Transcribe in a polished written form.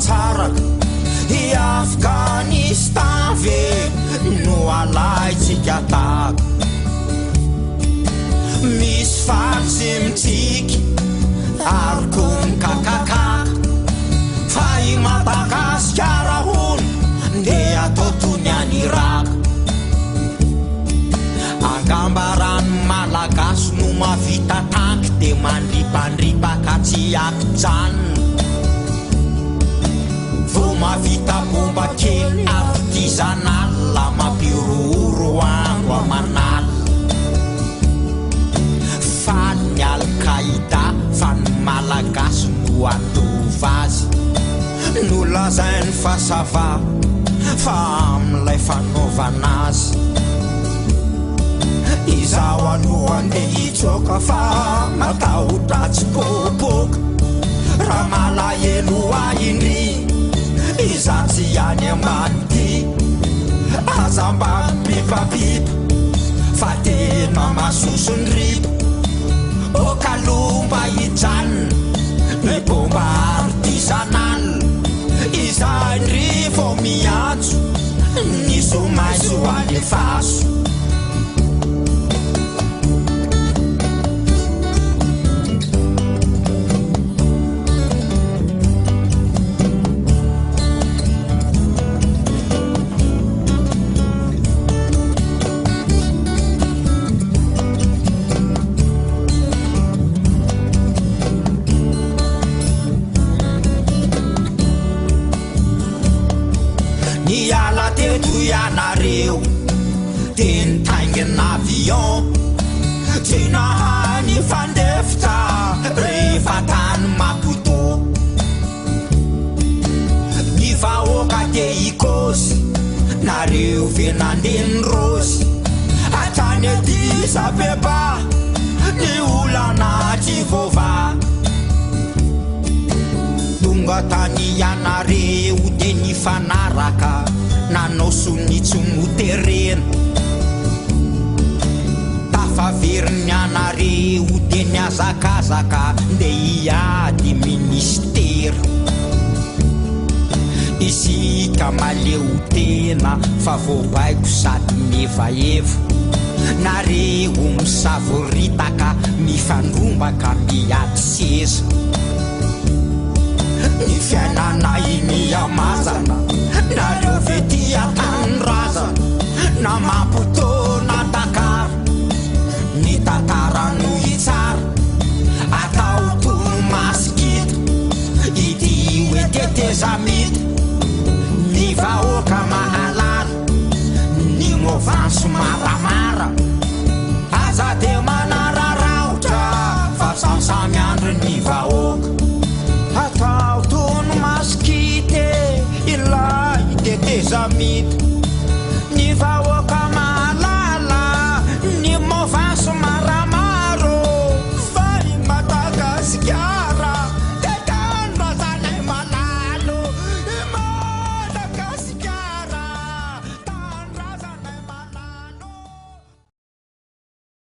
fahatsaraka I Afghanistan ve no alaitsika taka misy fatsy mitiky ary koa mikakakaka fa I Madagasikara hono ndeha atao toy ny any Irak angambarany malagasy no mavita tanky de mandripandripaka tsy akijanona vo mavita bomba kely artisanal la mampiroro andro amanala fa ny Al-Qaïda fa ny malagasy no andova azy no lazainy fa sava fa amilay fanaovana azy izaho aloha andeha hitsoka fa matahotra tsy popoka raha malahelo aindry iza tsy any ambany ty aza mba mipipapipa fa tena masosony ripa okalomba hijanona ny bomba artisanal iza indry vo miantso ny somaiso any faso Niala teto ianareo de nitaingina avion tsy nahany fandefitra rehefa tany Maputo ny vahoaka de ikosy nareo ve nandeny rosy hatrany Addis Abeba ny olana tsy vova tonga tany ianareo de nifanaraka nanao sonitso moterena tafaveriny ianareo de niazakazaka nde hiady ministera isika maleo tena fa vovaiko sady mihevaheva nareo misavoritaka mifandrombaka miady seza ny fiainana iny amazana nareo ve tia tanindrazana na Maputo na Dakar ny tantara no hitsara atao tono masikita ity hoe tetezamita ny vahoaka mahalala ny movanso maramara aza de manararaotra fa samsamy andro ny vahoaka atao tono masikite ilay tetezamita